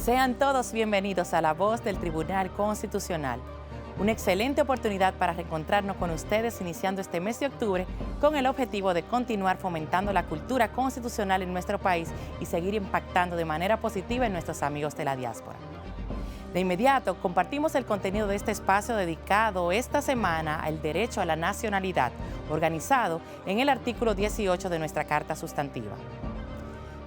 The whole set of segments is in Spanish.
Sean todos bienvenidos a La Voz del Tribunal Constitucional. Una excelente oportunidad para reencontrarnos con ustedes iniciando este mes de octubre con el objetivo de continuar fomentando la cultura constitucional en nuestro país y seguir impactando de manera positiva en nuestros amigos de la diáspora. De inmediato, compartimos el contenido de este espacio dedicado esta semana al derecho a la nacionalidad, organizado en el artículo 18 de nuestra Carta Sustantiva.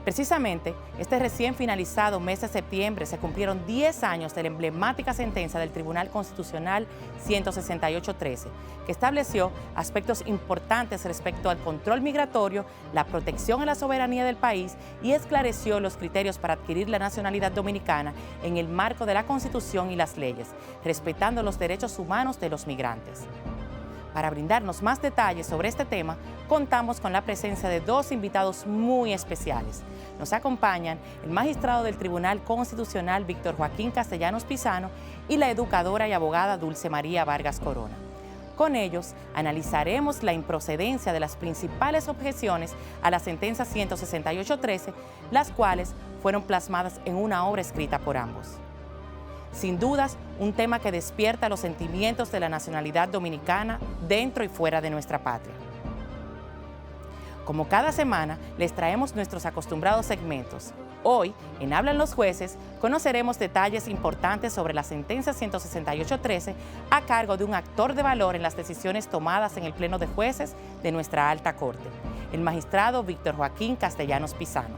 Precisamente, este recién finalizado mes de septiembre se cumplieron 10 años de la emblemática sentencia del Tribunal Constitucional 168-13, que estableció aspectos importantes respecto al control migratorio, la protección a la soberanía del país y esclareció los criterios para adquirir la nacionalidad dominicana en el marco de la Constitución y las leyes, respetando los derechos humanos de los migrantes. Para brindarnos más detalles sobre este tema, contamos con la presencia de dos invitados muy especiales. Nos acompañan el magistrado del Tribunal Constitucional Víctor Joaquín Castellanos Pisano y la educadora y abogada Dulce María Vargas Corona. Con ellos analizaremos la improcedencia de las principales objeciones a la sentencia 168-13, las cuales fueron plasmadas en una obra escrita por ambos. Sin dudas, un tema que despierta los sentimientos de la nacionalidad dominicana dentro y fuera de nuestra patria. Como cada semana, les traemos nuestros acostumbrados segmentos. Hoy, en Hablan los Jueces, conoceremos detalles importantes sobre la sentencia 168-13 a cargo de un actor de valor en las decisiones tomadas en el Pleno de Jueces de nuestra Alta Corte, el magistrado Víctor Joaquín Castellanos Pisano.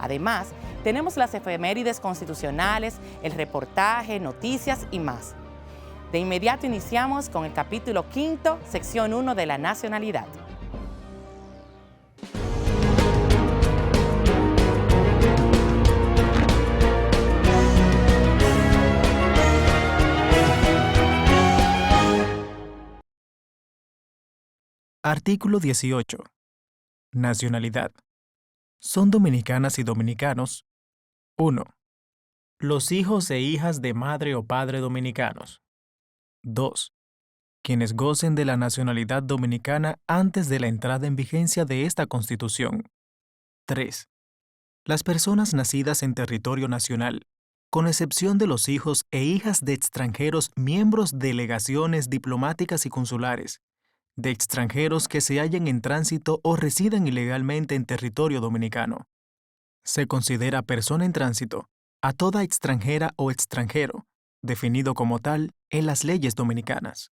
Además, tenemos las efemérides constitucionales, el reportaje, noticias y más. De inmediato iniciamos con el capítulo 5, sección 1 de la nacionalidad. Artículo 18. Nacionalidad. Son dominicanas y dominicanos. 1. Los hijos e hijas de madre o padre dominicanos. 2. Quienes gocen de la nacionalidad dominicana antes de la entrada en vigencia de esta Constitución. 3. Las personas nacidas en territorio nacional, con excepción de los hijos e hijas de extranjeros miembros de legaciones diplomáticas y consulares, de extranjeros que se hallen en tránsito o residen ilegalmente en territorio dominicano. Se considera persona en tránsito a toda extranjera o extranjero, definido como tal en las leyes dominicanas.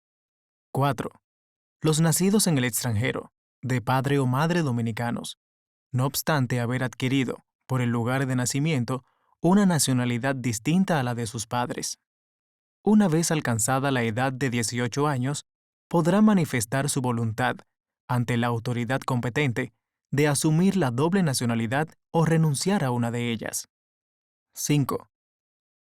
4. Los nacidos en el extranjero, de padre o madre dominicanos, no obstante haber adquirido, por el lugar de nacimiento, una nacionalidad distinta a la de sus padres. Una vez alcanzada la edad de 18 años, podrá manifestar su voluntad, ante la autoridad competente, de asumir la doble nacionalidad o renunciar a una de ellas. 5.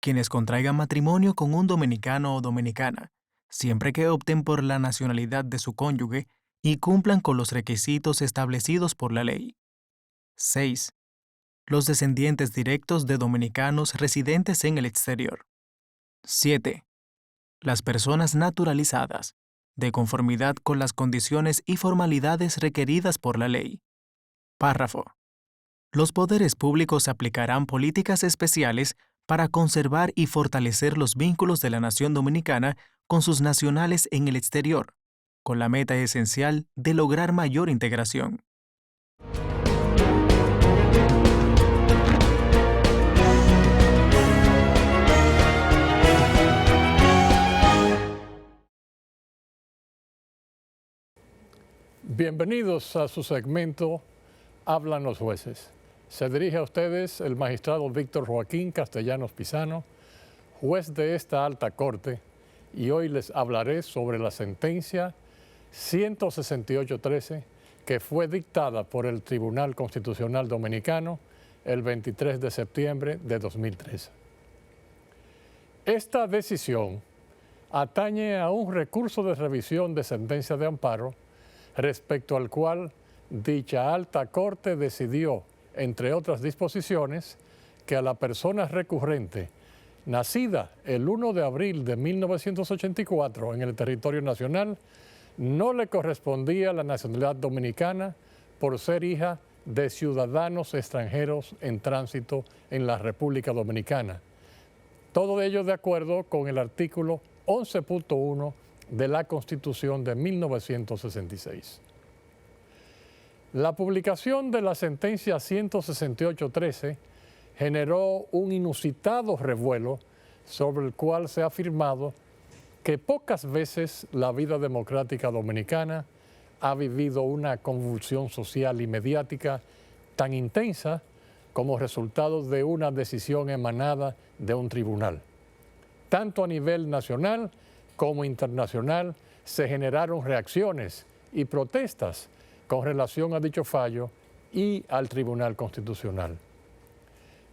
Quienes contraigan matrimonio con un dominicano o dominicana, siempre que opten por la nacionalidad de su cónyuge y cumplan con los requisitos establecidos por la ley. 6. Los descendientes directos de dominicanos residentes en el exterior. 7. Las personas naturalizadas, de conformidad con las condiciones y formalidades requeridas por la ley. Párrafo. Los poderes públicos aplicarán políticas especiales para conservar y fortalecer los vínculos de la nación dominicana con sus nacionales en el exterior, con la meta esencial de lograr mayor integración. Bienvenidos a su segmento Hablan los Jueces. Se dirige a ustedes el magistrado Víctor Joaquín Castellanos Pisano, juez de esta alta corte, y hoy les hablaré sobre la sentencia 168-13 que fue dictada por el Tribunal Constitucional Dominicano el 23 de septiembre de 2013. Esta decisión atañe a un recurso de revisión de sentencia de amparo respecto al cual dicha alta corte decidió, entre otras disposiciones, que a la persona recurrente nacida el 1 de abril de 1984 en el territorio nacional no le correspondía la nacionalidad dominicana por ser hija de ciudadanos extranjeros en tránsito en la República Dominicana, Todo ello de acuerdo con el artículo 11.1 de la Constitución de 1966. La publicación de la sentencia 168.13 generó un inusitado revuelo sobre el cual se ha afirmado que pocas veces la vida democrática dominicana ha vivido una convulsión social y mediática tan intensa como resultado de una decisión emanada de un tribunal. Tanto a nivel nacional como internacional se generaron reacciones y protestas con relación a dicho fallo y al Tribunal Constitucional.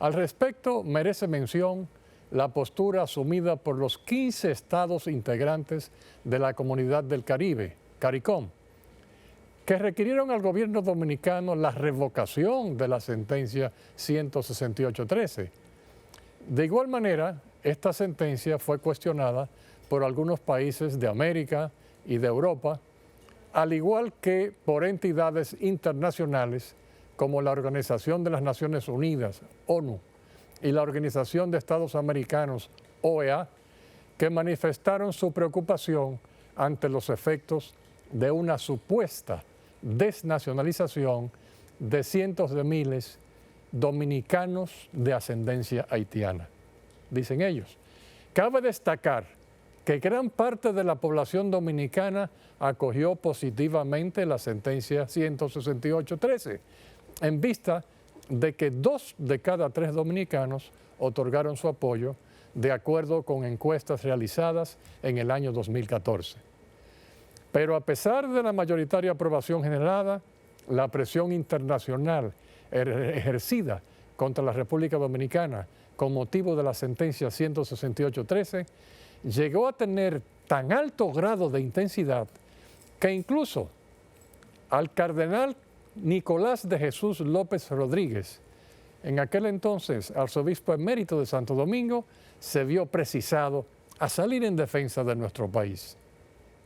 Al respecto, merece mención la postura asumida por los 15 estados integrantes de la Comunidad del Caribe, CARICOM, que requirieron al gobierno dominicano la revocación de la sentencia 168.13. De igual manera, esta sentencia fue cuestionada por algunos países de América y de Europa, al igual que por entidades internacionales como la Organización de las Naciones Unidas, ONU, y la Organización de Estados Americanos, OEA, que manifestaron su preocupación ante los efectos de una supuesta desnacionalización de cientos de miles dominicanos de ascendencia haitiana. Dicen ellos, cabe destacar que gran parte de la población dominicana acogió positivamente la sentencia 168.13, en vista de que 2 de cada 3 dominicanos otorgaron su apoyo de acuerdo con encuestas realizadas en el año 2014. Pero a pesar de la mayoritaria aprobación generada, la presión internacional ejercida contra la República Dominicana con motivo de la sentencia 168.13 llegó a tener tan alto grado de intensidad que incluso al cardenal Nicolás de Jesús López Rodríguez, en aquel entonces arzobispo emérito de Santo Domingo, se vio precisado a salir en defensa de nuestro país.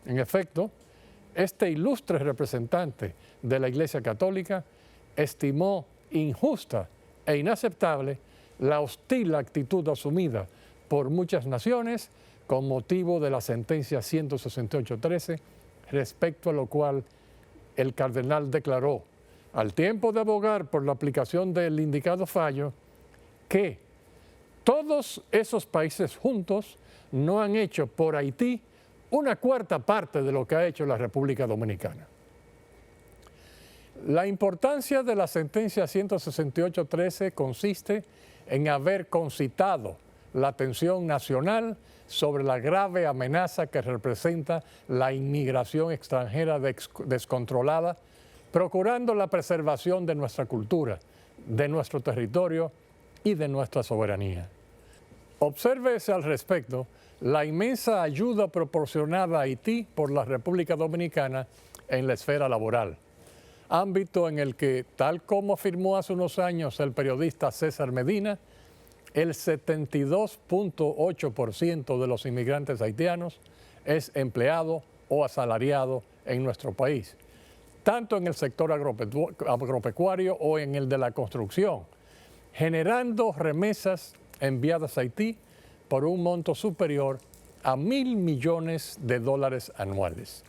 En efecto, este ilustre representante de la Iglesia Católica estimó injusta e inaceptable la hostil actitud asumida por muchas naciones con motivo de la sentencia 168.13, respecto a lo cual el cardenal declaró, al tiempo de abogar por la aplicación del indicado fallo, que todos esos países juntos no han hecho por Haití una cuarta parte de lo que ha hecho la República Dominicana. La importancia de la sentencia 168.13 consiste en haber concitado la atención nacional sobre la grave amenaza que representa la inmigración extranjera descontrolada, procurando la preservación de nuestra cultura, de nuestro territorio y de nuestra soberanía. Obsérvese al respecto la inmensa ayuda proporcionada a Haití por la República Dominicana en la esfera laboral, ámbito en el que, tal como afirmó hace unos años el periodista César Medina, el 72.8% de los inmigrantes haitianos es empleado o asalariado en nuestro país, tanto en el sector agropecuario o en el de la construcción, generando remesas enviadas a Haití por un monto superior a $1.000 millones anuales.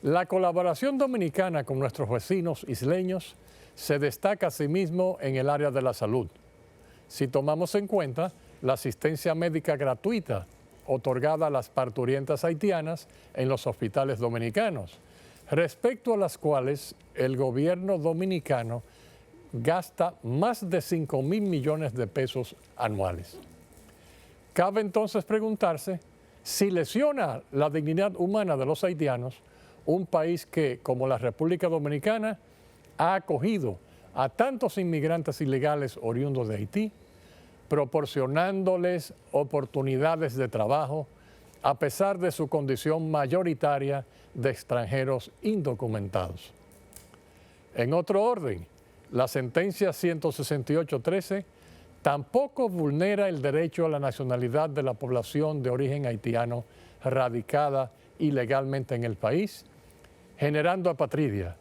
La colaboración dominicana con nuestros vecinos isleños se destaca asimismo en el área de la salud. Si tomamos en cuenta la asistencia médica gratuita otorgada a las parturientas haitianas en los hospitales dominicanos, respecto a las cuales el gobierno dominicano gasta más de 5.000 millones de pesos anuales. Cabe entonces preguntarse si lesiona la dignidad humana de los haitianos un país que, como la República Dominicana, ha acogido a tantos inmigrantes ilegales oriundos de Haití, proporcionándoles oportunidades de trabajo a pesar de su condición mayoritaria de extranjeros indocumentados. En otro orden, la sentencia 168.13 tampoco vulnera el derecho a la nacionalidad de la población de origen haitiano radicada ilegalmente en el país, generando apatridia.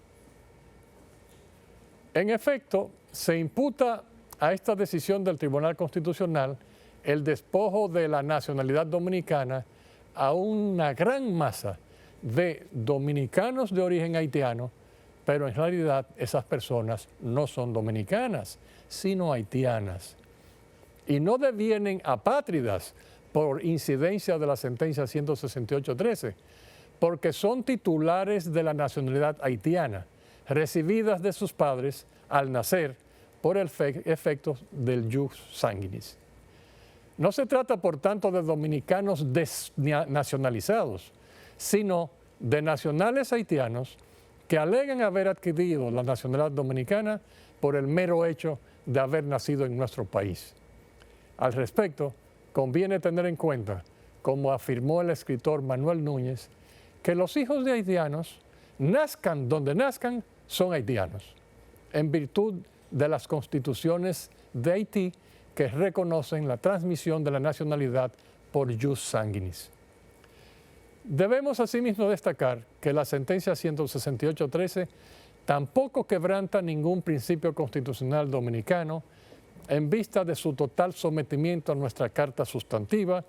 En efecto, se imputa a esta decisión del Tribunal Constitucional el despojo de la nacionalidad dominicana a una gran masa de dominicanos de origen haitiano, pero en realidad esas personas no son dominicanas, sino haitianas. Y no devienen apátridas por incidencia de la sentencia 168.13, porque son titulares de la nacionalidad haitiana, recibidas de sus padres al nacer por efectos del jus sanguinis. No se trata, por tanto, de dominicanos desnacionalizados, sino de nacionales haitianos que alegan haber adquirido la nacionalidad dominicana por el mero hecho de haber nacido en nuestro país. Al respecto, conviene tener en cuenta, como afirmó el escritor Manuel Núñez, que los hijos de haitianos, nazcan donde nazcan, son haitianos, en virtud de las constituciones de Haití que reconocen la transmisión de la nacionalidad por jus sanguinis. Debemos asimismo destacar que la sentencia 168.13 tampoco quebranta ningún principio constitucional dominicano en vista de su total sometimiento a nuestra Carta Sustantiva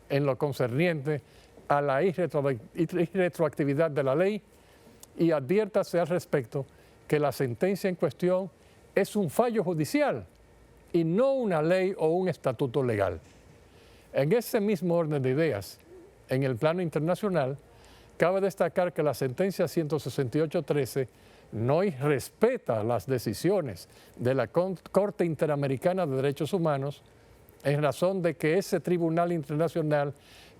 en lo concerniente a la irretroactividad de la ley, y adviértase al respecto que la sentencia en cuestión es un fallo judicial y no una ley o un estatuto legal. En ese mismo orden de ideas, en el plano internacional, cabe destacar que la sentencia 168.13 no respeta las decisiones de la Corte Interamericana de Derechos Humanos en razón de que ese tribunal internacional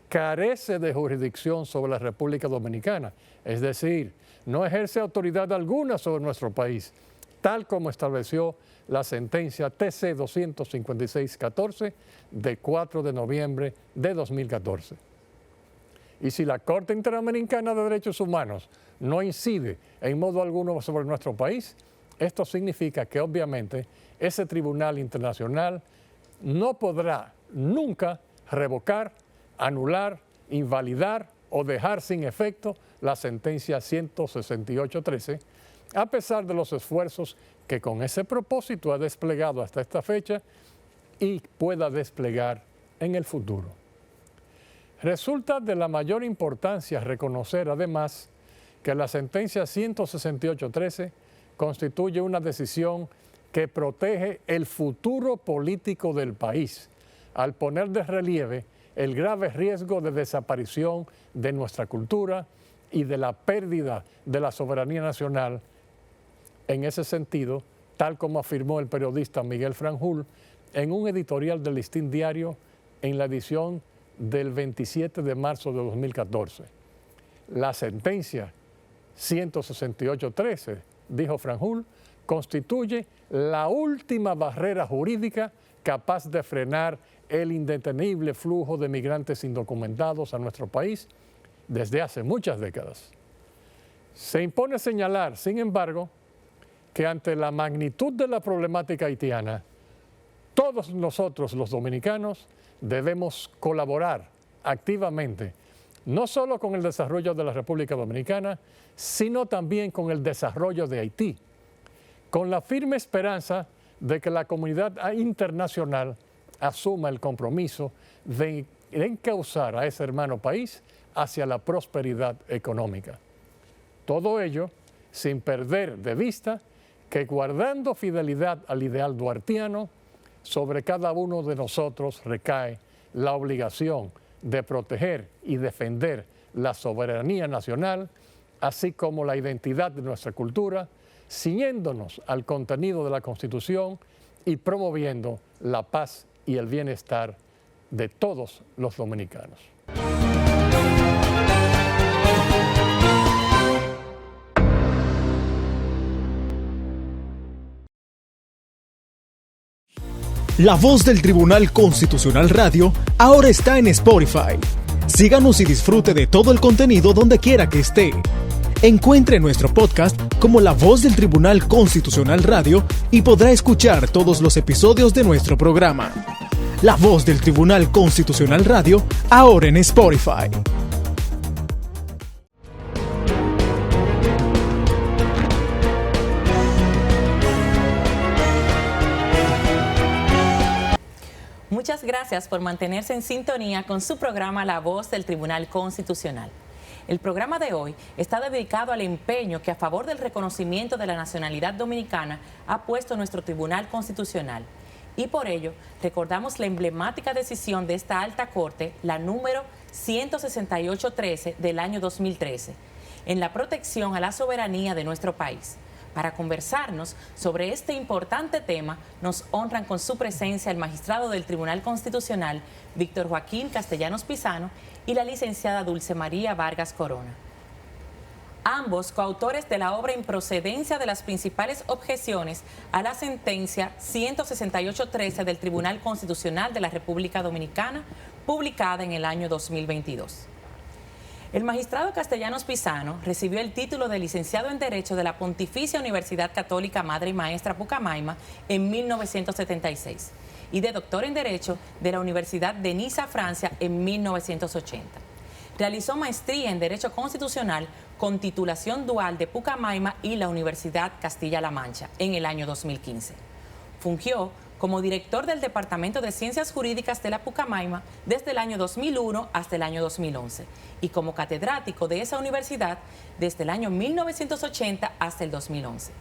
carece de jurisdicción sobre la República Dominicana, es decir, no ejerce autoridad alguna sobre nuestro país, tal como estableció la sentencia TC 256.14 de 4 de noviembre de 2014. Y si la Corte Interamericana de Derechos Humanos no incide en modo alguno sobre nuestro país, esto significa que obviamente ese tribunal internacional no podrá nunca revocar, anular, invalidar o dejar sin efecto la sentencia 168.13, a pesar de los esfuerzos que con ese propósito ha desplegado hasta esta fecha y pueda desplegar en el futuro. Resulta de la mayor importancia reconocer además que la sentencia 168.13 constituye una decisión que protege el futuro político del país, al poner de relieve el grave riesgo de desaparición de nuestra cultura y de la pérdida de la soberanía nacional. En ese sentido, tal como afirmó el periodista Miguel Franjul en un editorial del Listín Diario en la edición del 27 de marzo de 2014. La sentencia 168.13, dijo Franjul, constituye la última barrera jurídica capaz de frenar el indetenible flujo de migrantes indocumentados a nuestro país desde hace muchas décadas. Se impone señalar, sin embargo, que ante la magnitud de la problemática haitiana, todos nosotros los dominicanos debemos colaborar activamente, no solo con el desarrollo de la República Dominicana, sino también con el desarrollo de Haití, con la firme esperanza de que la comunidad internacional asuma el compromiso de encauzar a ese hermano país hacia la prosperidad económica. Todo ello sin perder de vista que, guardando fidelidad al ideal duartiano, sobre cada uno de nosotros recae la obligación de proteger y defender la soberanía nacional, así como la identidad de nuestra cultura, ciñéndonos al contenido de la Constitución y promoviendo la paz y el bienestar de todos los dominicanos. La Voz del Tribunal Constitucional Radio ahora está en Spotify. Síganos y disfrute de todo el contenido donde quiera que esté. Encuentre nuestro podcast como La Voz del Tribunal Constitucional Radio y podrá escuchar todos los episodios de nuestro programa. La Voz del Tribunal Constitucional Radio, ahora en Spotify. Muchas gracias por mantenerse en sintonía con su programa La Voz del Tribunal Constitucional. El programa de hoy está dedicado al empeño que a favor del reconocimiento de la nacionalidad dominicana ha puesto nuestro Tribunal Constitucional. Y por ello, recordamos la emblemática decisión de esta alta corte, la número 16813 del año 2013, en la protección a la soberanía de nuestro país. Para conversarnos sobre este importante tema, nos honran con su presencia el magistrado del Tribunal Constitucional, Víctor Joaquín Castellanos Pisano, y la licenciada Dulce María Vargas Corona. Ambos coautores de la obra en procedencia de las principales objeciones a la sentencia 16813 del Tribunal Constitucional de la República Dominicana, publicada en el año 2022. El magistrado Castellanos Pisano recibió el título de licenciado en Derecho de la Pontificia Universidad Católica Madre y Maestra Pucamaima en 1976 y de doctor en Derecho de la Universidad de Niza, Francia, en 1980. Realizó maestría en Derecho Constitucional con titulación dual de Pucamaima y la Universidad Castilla-La Mancha en el año 2015. Fungió como director del Departamento de Ciencias Jurídicas de la Pucamaima desde el año 2001 hasta el año 2011 y como catedrático de esa universidad desde el año 1980 hasta el 2011.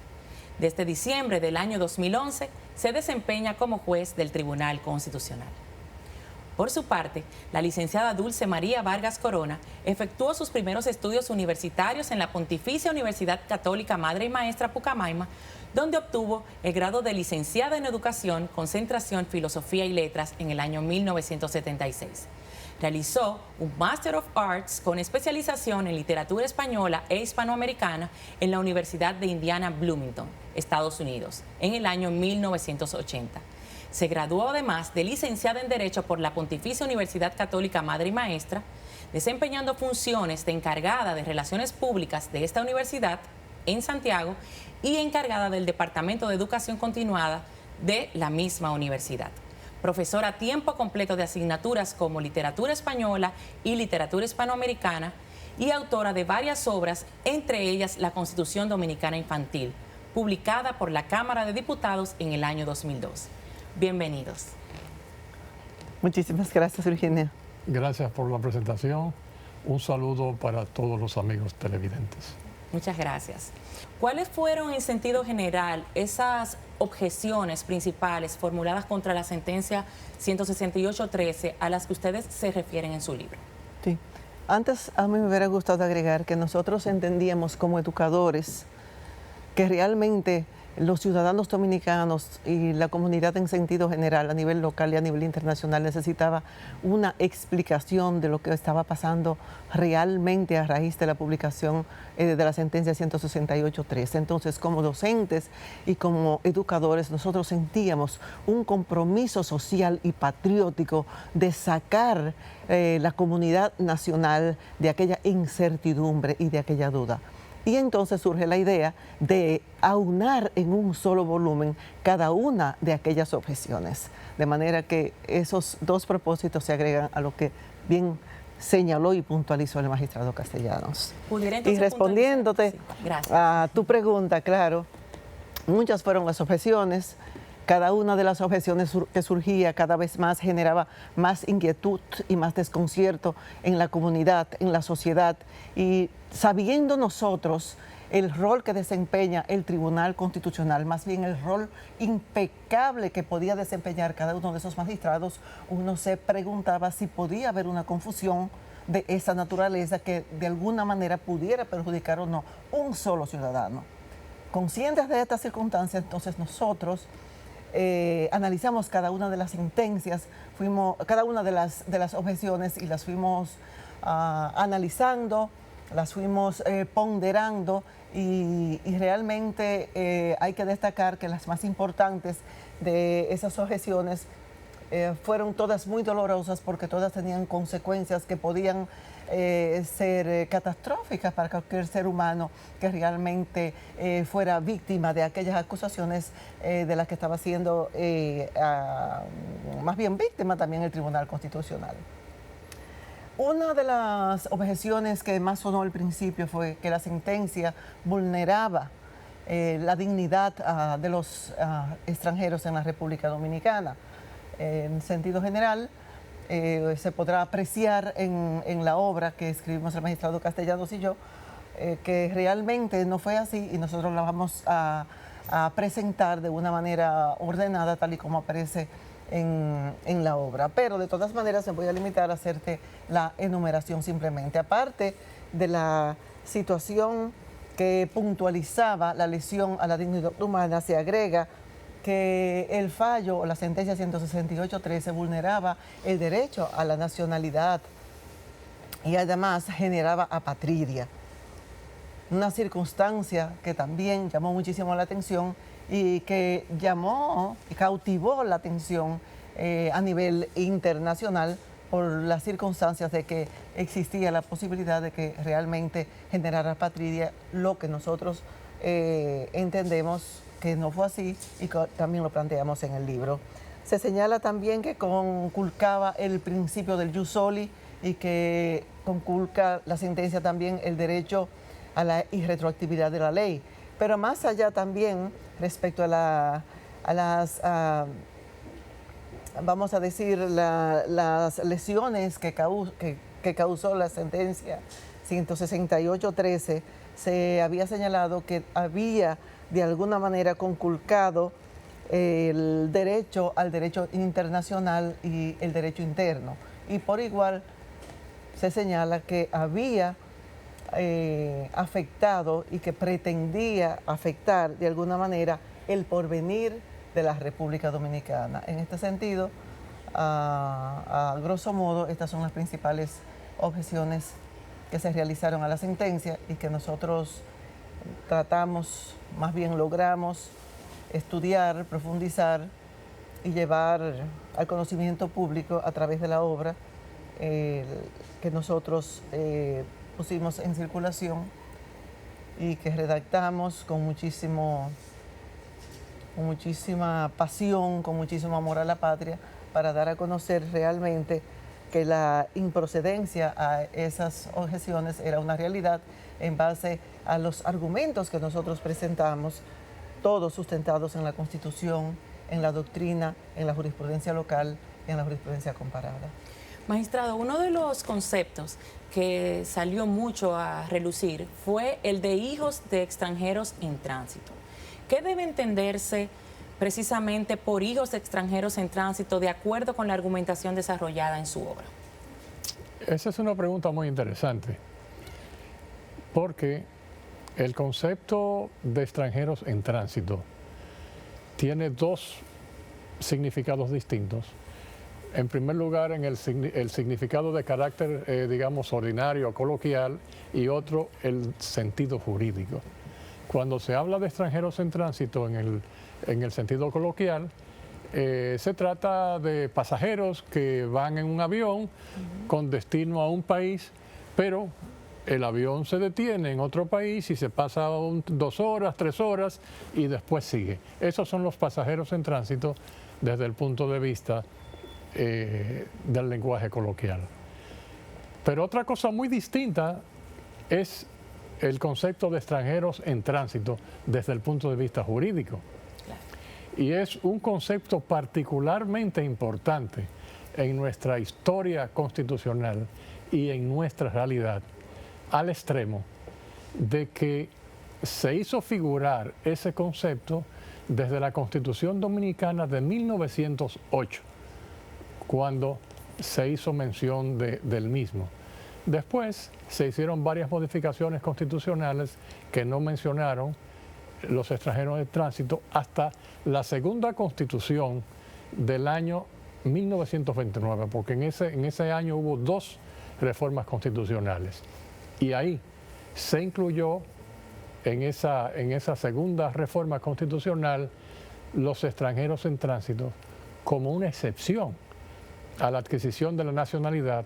Desde diciembre del año 2011 se desempeña como juez del Tribunal Constitucional. Por su parte, la licenciada Dulce María Vargas Corona efectuó sus primeros estudios universitarios en la Pontificia Universidad Católica Madre y Maestra Pucamaima, donde obtuvo el grado de licenciada en Educación, concentración Filosofía y Letras en el año 1976. Realizó un Master of Arts con especialización en Literatura Española e Hispanoamericana en la Universidad de Indiana Bloomington, Estados Unidos, en el año 1980. Se graduó además de licenciada en Derecho por la Pontificia Universidad Católica Madre y Maestra, desempeñando funciones de encargada de Relaciones Públicas de esta universidad en Santiago y encargada del Departamento de Educación Continuada de la misma universidad. Profesora a tiempo completo de asignaturas como Literatura Española y Literatura Hispanoamericana y autora de varias obras, entre ellas La Constitución Dominicana Infantil, publicada por la Cámara de Diputados en el año 2002. Bienvenidos. Muchísimas gracias, Virginia. Gracias por la presentación. Un saludo para todos los amigos televidentes. Muchas gracias. ¿Cuáles fueron en sentido general esas objeciones principales formuladas contra la sentencia 16813 a las que ustedes se refieren en su libro? Sí. Antes a mí me hubiera gustado agregar que nosotros entendíamos como educadores que realmente los ciudadanos dominicanos y la comunidad en sentido general a nivel local y a nivel internacional necesitaba una explicación de lo que estaba pasando realmente a raíz de la publicación de la sentencia 16813. Entonces, como docentes y como educadores, nosotros sentíamos un compromiso social y patriótico de sacar la comunidad nacional de aquella incertidumbre y de aquella duda. Y entonces surge la idea de aunar en un solo volumen cada una de aquellas objeciones. De manera que esos dos propósitos se agregan a lo que bien señaló y puntualizó el magistrado Castellanos. Y respondiéndote a tu pregunta, claro, muchas fueron las objeciones. Cada una de las objeciones que surgía cada vez más generaba más inquietud y más desconcierto en la comunidad, en la sociedad. Y sabiendo nosotros el rol que desempeña el Tribunal Constitucional, más bien el rol impecable que podía desempeñar cada uno de esos magistrados, uno se preguntaba si podía haber una confusión de esa naturaleza que de alguna manera pudiera perjudicar o no un solo ciudadano. Conscientes de esta circunstancia, entonces nosotros analizamos cada una de las sentencias, cada una de las objeciones y las fuimos analizando, las fuimos ponderando y realmente hay que destacar que las más importantes de esas objeciones fueron todas muy dolorosas porque todas tenían consecuencias que podían ser catastróficas para cualquier ser humano que realmente fuera víctima de aquellas acusaciones de las que estaba siendo más bien víctima también el Tribunal Constitucional. Una de las objeciones que más sonó al principio fue que la sentencia vulneraba la dignidad de los extranjeros en la República Dominicana. En sentido general, se podrá apreciar en la obra que escribimos el magistrado Castellanos y yo, que realmente no fue así y nosotros la vamos a presentar de una manera ordenada, tal y como aparece en la obra. Pero de todas maneras me voy a limitar a hacerte la enumeración simplemente. Aparte de la situación que puntualizaba la lesión a la dignidad humana, se agrega que el fallo o la sentencia 168.13 vulneraba el derecho a la nacionalidad y además generaba apatridia. Una circunstancia que también llamó muchísimo la atención y que llamó y cautivó la atención a nivel internacional por las circunstancias de que existía la posibilidad de que realmente generara apatridia, lo que nosotros entendemos que no fue así y que también lo planteamos en el libro. Se señala también que conculcaba el principio del jus soli y que conculca la sentencia también el derecho a la irretroactividad de la ley. Pero más allá también, respecto a las, vamos a decir, las lesiones que causó la sentencia 168.13, se había señalado que había de alguna manera conculcado el derecho al derecho internacional y el derecho interno. Y por igual se señala que había afectado y que pretendía afectar de alguna manera el porvenir de la República Dominicana. En este sentido, a grosso modo, estas son las principales objeciones que se realizaron a la sentencia y que nosotros tratamos, más bien logramos estudiar, profundizar y llevar al conocimiento público a través de la obra que nosotros pusimos en circulación y que redactamos con muchísima pasión, con muchísimo amor a la patria, para dar a conocer realmente que la improcedencia a esas objeciones era una realidad en base a los argumentos que nosotros presentamos, todos sustentados en la Constitución, en la doctrina, en la jurisprudencia local y en la jurisprudencia comparada. Magistrado, uno de los conceptos que salió mucho a relucir fue el de hijos de extranjeros en tránsito. ¿Qué debe entenderse precisamente por hijos de extranjeros en tránsito de acuerdo con la argumentación desarrollada en su obra? Esa es una pregunta muy interesante, porque el concepto de extranjeros en tránsito tiene dos significados distintos. En primer lugar, en el significado de carácter, digamos, ordinario, coloquial, y otro, el sentido jurídico. Cuando se habla de extranjeros en tránsito en el sentido coloquial, se trata de pasajeros que van en un avión con destino a un país, pero el avión se detiene en otro país y se pasa 2 horas, 3 horas y después sigue. Esos son los pasajeros en tránsito desde el punto de vista del lenguaje coloquial. Pero otra cosa muy distinta es el concepto de extranjeros en tránsito desde el punto de vista jurídico. Y es un concepto particularmente importante en nuestra historia constitucional y en nuestra realidad, al extremo de que se hizo figurar ese concepto desde la Constitución Dominicana de 1908, cuando se hizo mención del mismo. Después se hicieron varias modificaciones constitucionales que no mencionaron los extranjeros de tránsito hasta la segunda Constitución del año 1929, porque en ese año hubo 2 reformas constitucionales. Y ahí se incluyó en esa segunda reforma constitucional los extranjeros en tránsito como una excepción a la adquisición de la nacionalidad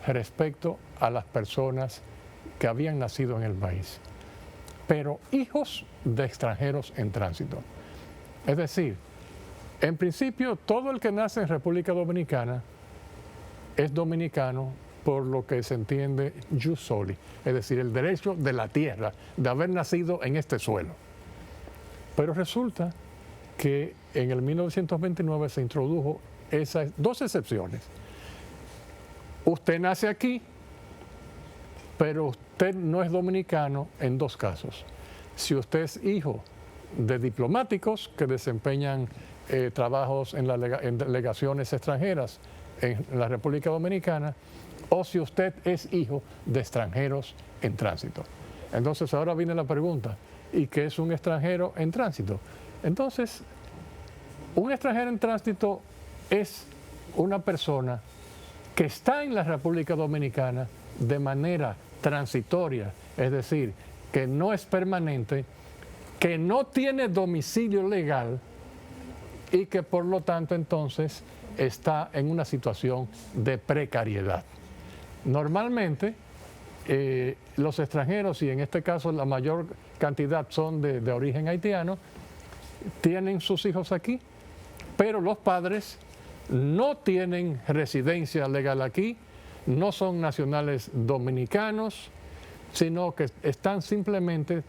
respecto a las personas que habían nacido en el país. Pero hijos de extranjeros en tránsito. Es decir, en principio, todo el que nace en República Dominicana es dominicano por lo que se entiende jus soli, es decir, el derecho de la tierra, de haber nacido en este suelo. Pero resulta que en el 1929 se introdujo esas dos excepciones. Usted nace aquí, pero usted no es dominicano en dos casos. Si usted es hijo de diplomáticos que desempeñan trabajos en delegaciones extranjeras en la República Dominicana, o si usted es hijo de extranjeros en tránsito. Entonces ahora viene la pregunta, ¿y qué es un extranjero en tránsito? Entonces, un extranjero en tránsito es una persona que está en la República Dominicana de manera transitoria, es decir, que no es permanente, que no tiene domicilio legal y que por lo tanto entonces está en una situación de precariedad. Normalmente los extranjeros, y en este caso la mayor cantidad son de origen haitiano, tienen sus hijos aquí, pero los padres no tienen residencia legal aquí, no son nacionales dominicanos, sino que están simplemente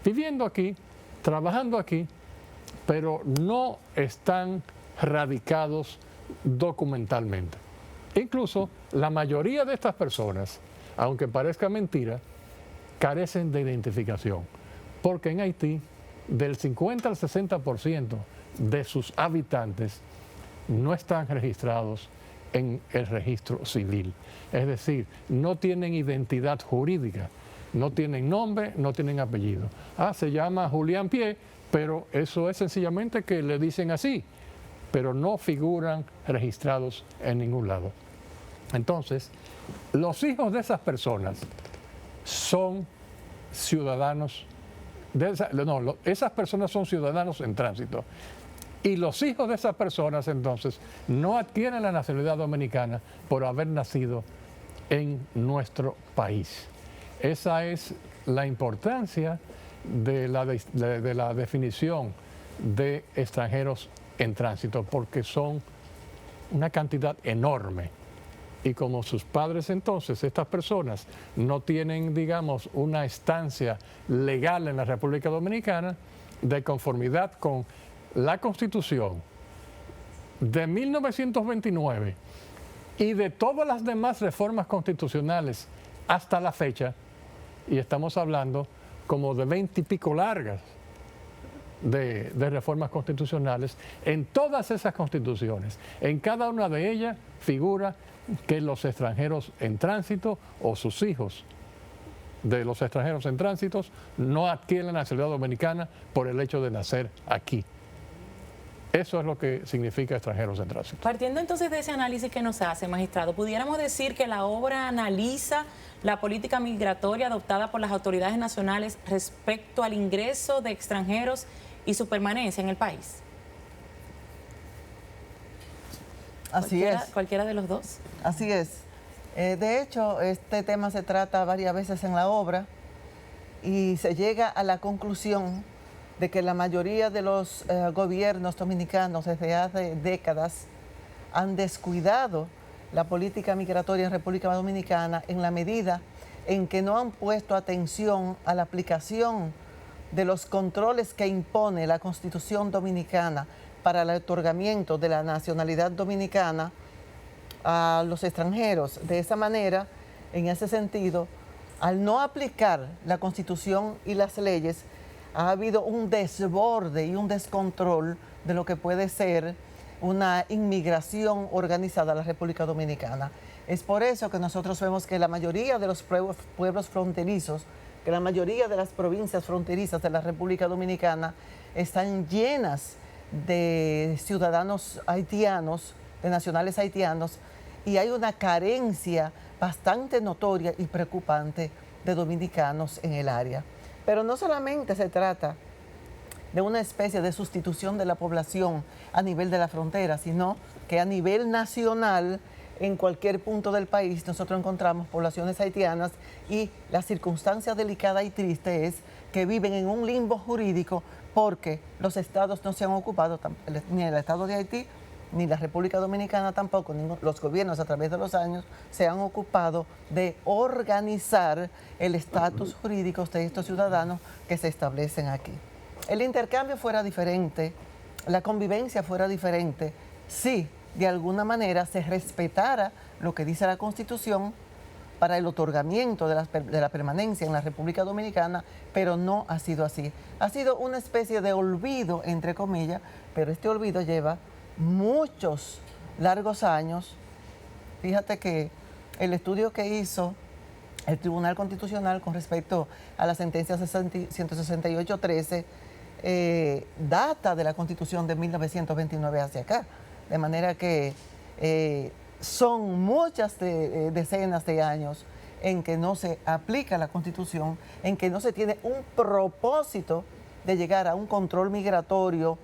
viviendo aquí, trabajando aquí, pero no están radicados documentalmente. Incluso la mayoría de estas personas, aunque parezca mentira, carecen de identificación, porque en Haití del 50 al 60% de sus habitantes no están registrados en el registro civil. Es decir, no tienen identidad jurídica, no tienen nombre, no tienen apellido. Se llama Julián Pie, pero eso es sencillamente que le dicen así, pero no figuran registrados en ningún lado. Entonces, los hijos de esas personas son ciudadanos, esas personas son ciudadanos en tránsito. Y los hijos de esas personas entonces no adquieren la nacionalidad dominicana por haber nacido en nuestro país. Esa es la importancia de la definición de extranjeros en tránsito, porque son una cantidad enorme. Y como sus padres entonces, estas personas no tienen, digamos, una estancia legal en la República Dominicana, de conformidad con la Constitución de 1929 y de todas las demás reformas constitucionales hasta la fecha, y estamos hablando como de 20 y pico largas de reformas constitucionales, en todas esas constituciones, en cada una de ellas figura que los extranjeros en tránsito o sus hijos de los extranjeros en tránsito no adquieren la nacionalidad dominicana por el hecho de nacer aquí. Eso es lo que significa extranjeros en tránsito. Partiendo entonces de ese análisis que nos hace, magistrado, pudiéramos decir que la obra analiza la política migratoria adoptada por las autoridades nacionales respecto al ingreso de extranjeros y su permanencia en el país. Así es. ¿Cualquiera de los dos? Así es. De hecho, este tema se trata varias veces en la obra y se llega a la conclusión de que la mayoría de los gobiernos dominicanos desde hace décadas han descuidado la política migratoria en República Dominicana en la medida en que no han puesto atención a la aplicación de los controles que impone la Constitución Dominicana para el otorgamiento de la nacionalidad dominicana a los extranjeros. De esa manera, en ese sentido, al no aplicar la Constitución y las leyes, ha habido un desborde y un descontrol de lo que puede ser una inmigración organizada a la República Dominicana. Es por eso que nosotros vemos que la mayoría de los pueblos fronterizos, que la mayoría de las provincias fronterizas de la República Dominicana están llenas de ciudadanos haitianos, de nacionales haitianos, y hay una carencia bastante notoria y preocupante de dominicanos en el área. Pero no solamente se trata de una especie de sustitución de la población a nivel de la frontera, sino que a nivel nacional, en cualquier punto del país, nosotros encontramos poblaciones haitianas y la circunstancia delicada y triste es que viven en un limbo jurídico porque los estados no se han ocupado, ni el estado de Haití, ni la República Dominicana tampoco, ni los gobiernos a través de los años se han ocupado de organizar el estatus jurídico de estos ciudadanos que se establecen aquí. El intercambio fuera diferente, la convivencia fuera diferente si de alguna manera se respetara lo que dice la Constitución para el otorgamiento de la permanencia en la República Dominicana, pero no ha sido así. Ha sido una especie de olvido, entre comillas, pero este olvido lleva muchos largos años. Fíjate que el estudio que hizo el Tribunal Constitucional con respecto a la sentencia 168-13 data de la Constitución de 1929 hacia acá, de manera que son muchas decenas de años en que no se aplica la Constitución, en que no se tiene un propósito de llegar a un control migratorio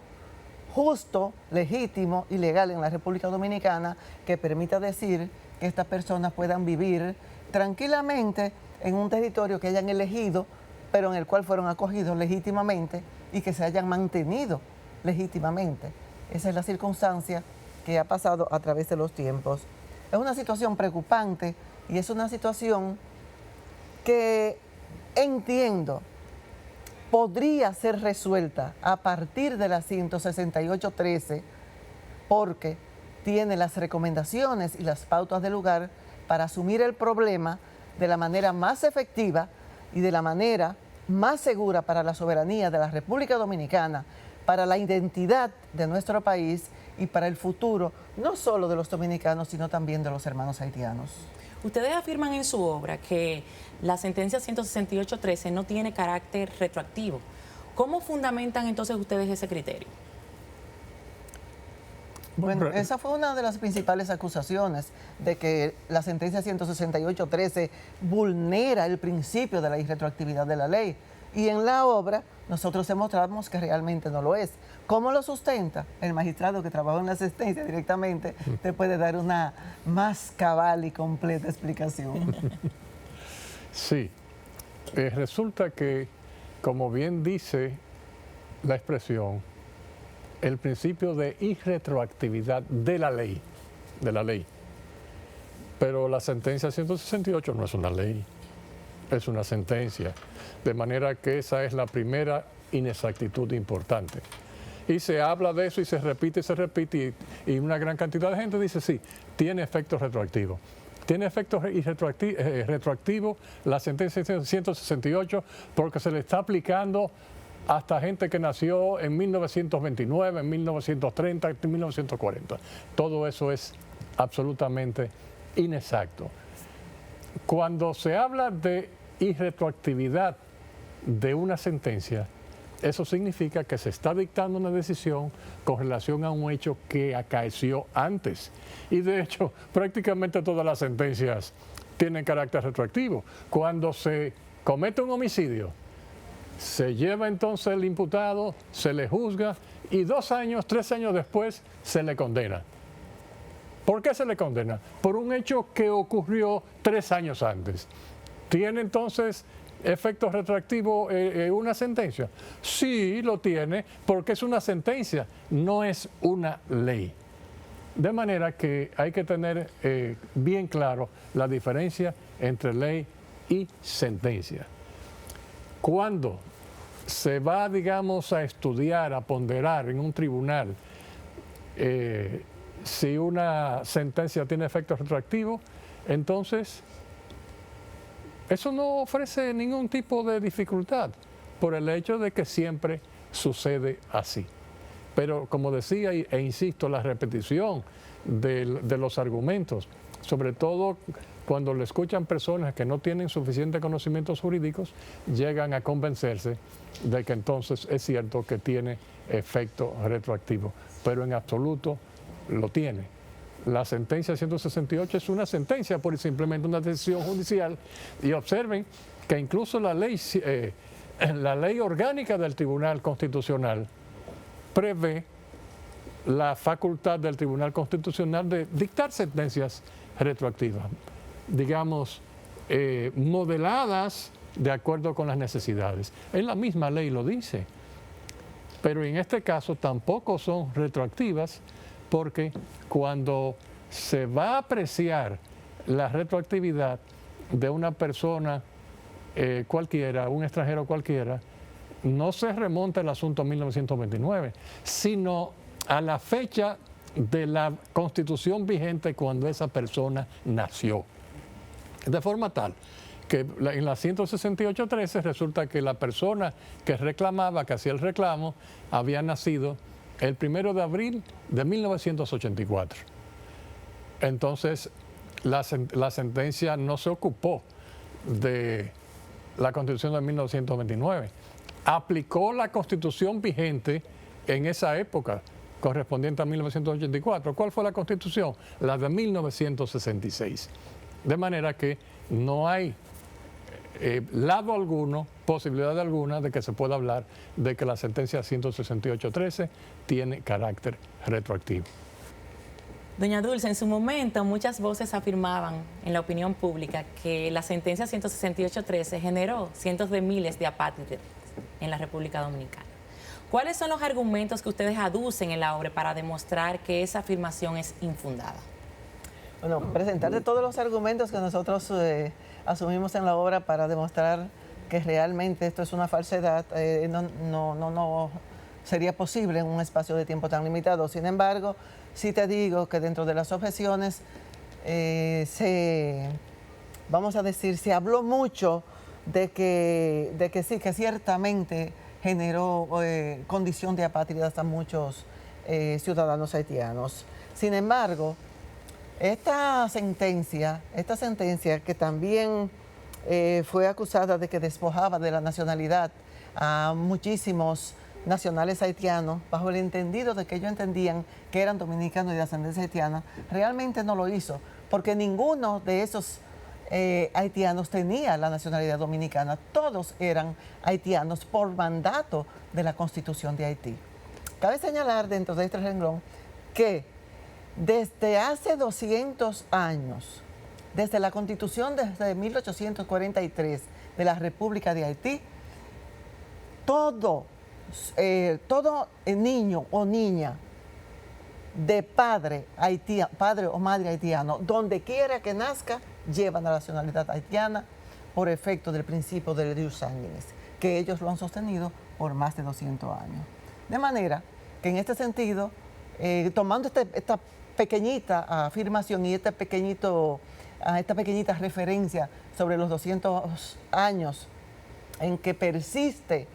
justo, legítimo y legal en la República Dominicana que permita decir que estas personas puedan vivir tranquilamente en un territorio que hayan elegido, pero en el cual fueron acogidos legítimamente y que se hayan mantenido legítimamente. Esa es la circunstancia que ha pasado a través de los tiempos. Es una situación preocupante y es una situación que entiendo podría ser resuelta a partir de la 168-13 porque tiene las recomendaciones y las pautas del lugar para asumir el problema de la manera más efectiva y de la manera más segura para la soberanía de la República Dominicana, para la identidad de nuestro país y para el futuro, no solo de los dominicanos, sino también de los hermanos haitianos. Ustedes afirman en su obra que la sentencia 168-13 no tiene carácter retroactivo. ¿Cómo fundamentan entonces ustedes ese criterio? Bueno, esa fue una de las principales acusaciones de que la sentencia 168-13 vulnera el principio de la irretroactividad de la ley. Y en la obra nosotros demostramos que realmente no lo es. ¿Cómo lo sustenta? El magistrado que trabajó en la sentencia directamente te puede dar una más cabal y completa explicación. Sí, resulta que, como bien dice la expresión, el principio de irretroactividad de la ley, pero la sentencia 168 no es una ley, es una sentencia, de manera que esa es la primera inexactitud importante. Y se habla de eso y se repite, y una gran cantidad de gente dice, sí, tiene efectos retroactivos. Tiene efectos retroactivos la sentencia 168 porque se le está aplicando hasta gente que nació en 1929, en 1930, en 1940. Todo eso es absolutamente inexacto. Cuando se habla de irretroactividad de una sentencia, eso significa que se está dictando una decisión con relación a un hecho que acaeció antes. Y de hecho, prácticamente todas las sentencias tienen carácter retroactivo. Cuando se comete un homicidio, se lleva entonces el imputado, se le juzga y 2 años, 3 años después se le condena. ¿Por qué se le condena? Por un hecho que ocurrió 3 años antes. ¿Tiene entonces efectos retroactivos una sentencia? Sí, lo tiene, porque es una sentencia, no es una ley. De manera que hay que tener bien claro la diferencia entre ley y sentencia. Cuando se va, digamos, a estudiar, a ponderar en un tribunal si una sentencia tiene efectos retroactivos, entonces eso no ofrece ningún tipo de dificultad por el hecho de que siempre sucede así. Pero como decía e insisto, la repetición de los argumentos, sobre todo cuando lo escuchan personas que no tienen suficientes conocimientos jurídicos, llegan a convencerse de que entonces es cierto que tiene efecto retroactivo, pero en absoluto lo tiene. La sentencia 168 es una sentencia, por simplemente una decisión judicial, y observen que incluso la ley orgánica del Tribunal Constitucional prevé la facultad del Tribunal Constitucional de dictar sentencias retroactivas, digamos, modeladas de acuerdo con las necesidades. En la misma ley lo dice, pero en este caso tampoco son retroactivas, porque cuando se va a apreciar la retroactividad de una persona cualquiera, un extranjero cualquiera, no se remonta el asunto a 1929, sino a la fecha de la Constitución vigente cuando esa persona nació. De forma tal que en la 168.13 resulta que la persona que reclamaba, que hacía el reclamo, había nacido el 1 de abril de 1984. Entonces, la sentencia no se ocupó de la Constitución de 1929. Aplicó la Constitución vigente en esa época, correspondiente a 1984. ¿Cuál fue la Constitución? La de 1966. De manera que no hay lado alguno, posibilidad alguna de que se pueda hablar de que la sentencia 168.13 tiene carácter retroactivo. Doña Dulce, en su momento muchas voces afirmaban en la opinión pública que la sentencia 168.13 generó cientos de miles de apátridas en la República Dominicana. ¿Cuáles son los argumentos que ustedes aducen en la obra para demostrar que esa afirmación es infundada? Bueno, presentarte todos los argumentos que nosotros asumimos en la obra para demostrar que realmente esto es una falsedad, no sería posible en un espacio de tiempo tan limitado. Sin embargo, sí te digo que dentro de las objeciones vamos a decir, se habló mucho de que sí, que ciertamente generó condición de apátridas a muchos ciudadanos haitianos. Sin embargo, esta sentencia que también fue acusada de que despojaba de la nacionalidad a muchísimos nacionales haitianos, bajo el entendido de que ellos entendían que eran dominicanos y de ascendencia haitiana, realmente no lo hizo, porque ninguno de esos haitianos tenía la nacionalidad dominicana. Todos eran haitianos por mandato de la Constitución de Haití. Cabe señalar dentro de este renglón que desde hace 200 años, desde la Constitución desde 1843 de la República de Haití, todo niño o niña de padre o madre haitiano, donde quiera que nazca, llevan la nacionalidad haitiana por efecto del principio del jus sanguinis, que ellos lo han sostenido por más de 200 años. De manera que en este sentido, tomando esta pequeñita afirmación y esta pequeñita referencia sobre los 200 años en que persiste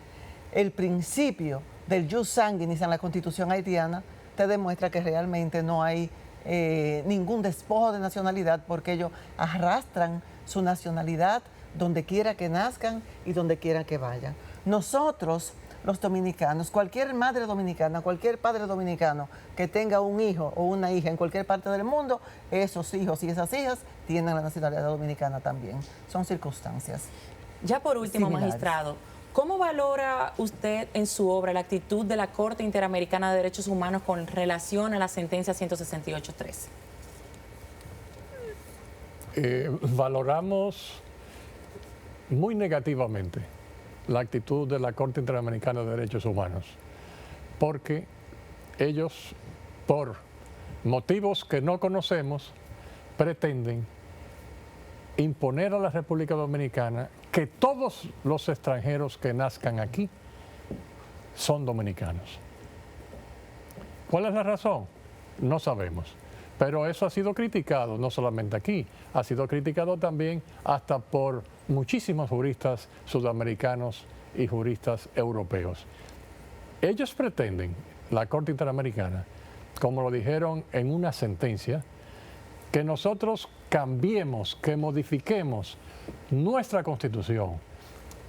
el principio del jus sanguinis en la Constitución haitiana, te demuestra que realmente no hay ningún despojo de nacionalidad, porque ellos arrastran su nacionalidad donde quiera que nazcan y donde quiera que vayan. Nosotros, los dominicanos, cualquier madre dominicana, cualquier padre dominicano que tenga un hijo o una hija en cualquier parte del mundo, esos hijos y esas hijas tienen la nacionalidad dominicana también. Son circunstancias. Ya por último, similares. magistrado, ¿cómo valora usted en su obra la actitud de la Corte Interamericana de Derechos Humanos con relación a la sentencia 168.13? Valoramos muy negativamente la actitud de la Corte Interamericana de Derechos Humanos, porque ellos, por motivos que no conocemos, pretenden imponer a la República Dominicana que todos los extranjeros que nazcan aquí son dominicanos. ¿Cuál es la razón? No sabemos. Pero eso ha sido criticado, no solamente aquí, ha sido criticado también hasta por muchísimos juristas sudamericanos y juristas europeos. Ellos pretenden, la Corte Interamericana, como lo dijeron en una sentencia, que nosotros cambiemos, que modifiquemos nuestra Constitución,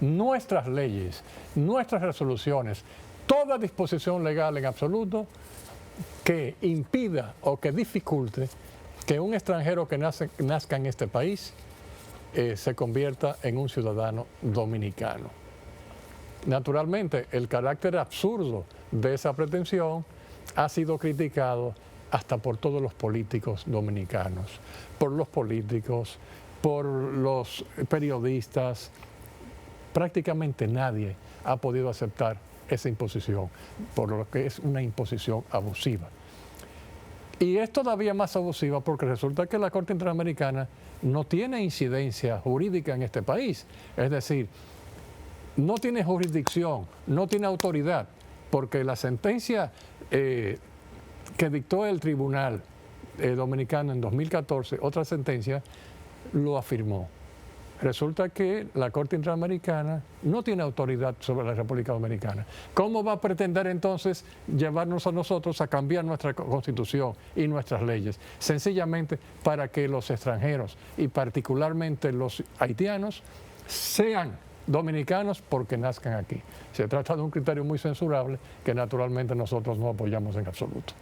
nuestras leyes, nuestras resoluciones, toda disposición legal en absoluto que impida o que dificulte que un extranjero que nazca en este país se convierta en un ciudadano dominicano. Naturalmente, el carácter absurdo de esa pretensión ha sido criticado hasta por todos los políticos dominicanos, por los políticos, por los periodistas. Prácticamente nadie ha podido aceptar esa imposición, por lo que es una imposición abusiva. Y es todavía más abusiva porque resulta que la Corte Interamericana no tiene incidencia jurídica en este país. Es decir, no tiene jurisdicción, no tiene autoridad, porque la sentencia que dictó el Tribunal Dominicano en 2014, otra sentencia, lo afirmó. Resulta que la Corte Interamericana no tiene autoridad sobre la República Dominicana. ¿Cómo va a pretender entonces llevarnos a nosotros a cambiar nuestra Constitución y nuestras leyes? Sencillamente para que los extranjeros y particularmente los haitianos sean dominicanos porque nazcan aquí. Se trata de un criterio muy censurable que naturalmente nosotros no apoyamos en absoluto.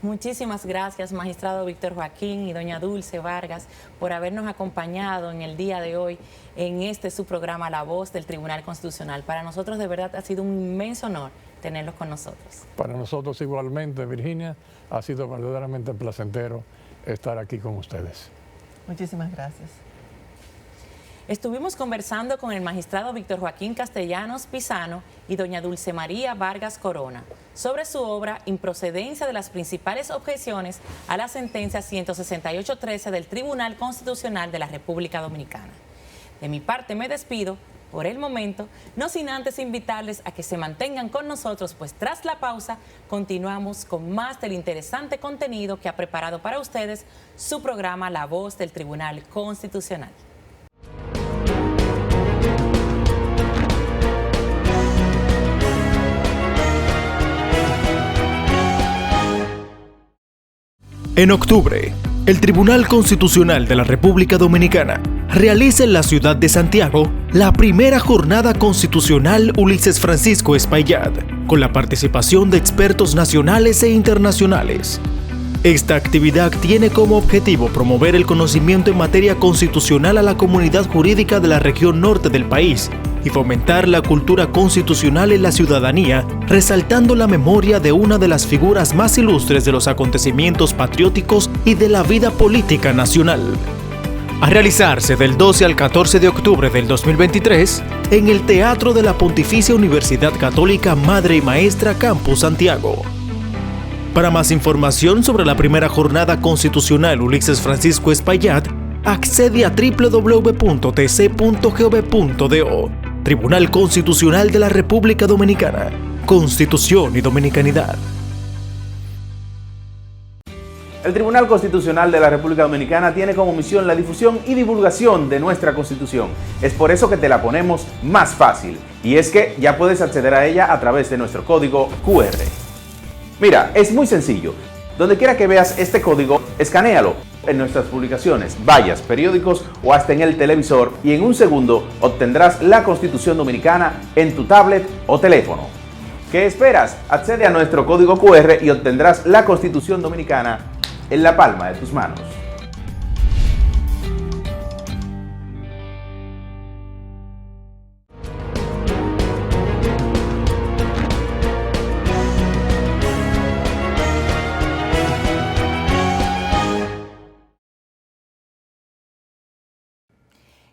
Muchísimas gracias, magistrado Víctor Joaquín y doña Dulce Vargas, por habernos acompañado en el día de hoy en su programa La Voz del Tribunal Constitucional. Para nosotros de verdad ha sido un inmenso honor tenerlos con nosotros. Para nosotros igualmente, Virginia, ha sido verdaderamente placentero estar aquí con ustedes. Muchísimas gracias. Estuvimos conversando con el magistrado Víctor Joaquín Castellanos Pisano y doña Dulce María Vargas Corona sobre su obra Improcedencia de las principales objeciones a la sentencia 168-13 del Tribunal Constitucional de la República Dominicana. De mi parte me despido por el momento, no sin antes invitarles a que se mantengan con nosotros, pues tras la pausa continuamos con más del interesante contenido que ha preparado para ustedes su programa La Voz del Tribunal Constitucional. En octubre, el Tribunal Constitucional de la República Dominicana realiza en la ciudad de Santiago la primera jornada constitucional Ulises Francisco Espaillat, con la participación de expertos nacionales e internacionales. Esta actividad tiene como objetivo promover el conocimiento en materia constitucional a la comunidad jurídica de la región norte del país y fomentar la cultura constitucional en la ciudadanía, resaltando la memoria de una de las figuras más ilustres de los acontecimientos patrióticos y de la vida política nacional. A realizarse del 12 al 14 de octubre del 2023 en el Teatro de la Pontificia Universidad Católica Madre y Maestra Campus Santiago. Para más información sobre la primera jornada constitucional Ulises Francisco Espaillat, accede a www.tc.gov.do. Tribunal Constitucional de la República Dominicana. Constitución y Dominicanidad. El Tribunal Constitucional de la República Dominicana tiene como misión la difusión y divulgación de nuestra Constitución. Es por eso que te la ponemos más fácil. Y es que ya puedes acceder a ella a través de nuestro código QR. Mira, es muy sencillo. Donde quiera que veas este código, escanéalo en nuestras publicaciones, vallas, periódicos o hasta en el televisor y en un segundo obtendrás la Constitución Dominicana en tu tablet o teléfono. ¿Qué esperas? Accede a nuestro código QR y obtendrás la Constitución Dominicana en la palma de tus manos.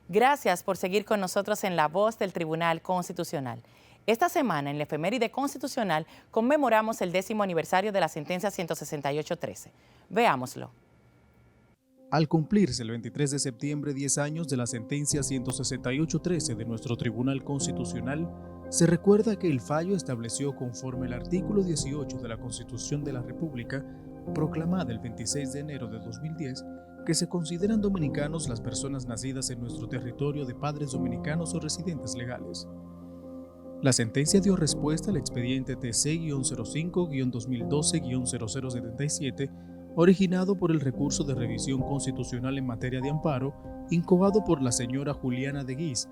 Gracias por seguir con nosotros en La Voz del Tribunal Constitucional. Esta semana, en la efeméride constitucional, conmemoramos el 10º aniversario de la sentencia 168-13. Veámoslo. Al cumplirse el 23 de septiembre 10 años de la sentencia 168-13 de nuestro Tribunal Constitucional, se recuerda que el fallo estableció conforme el artículo 18 de la Constitución de la República, proclamada el 26 de enero de 2010, que se consideran dominicanos las personas nacidas en nuestro territorio de padres dominicanos o residentes legales. La sentencia dio respuesta al expediente TC-05-2012-0077, originado por el recurso de revisión constitucional en materia de amparo, incoado por la señora Juliana de Guis,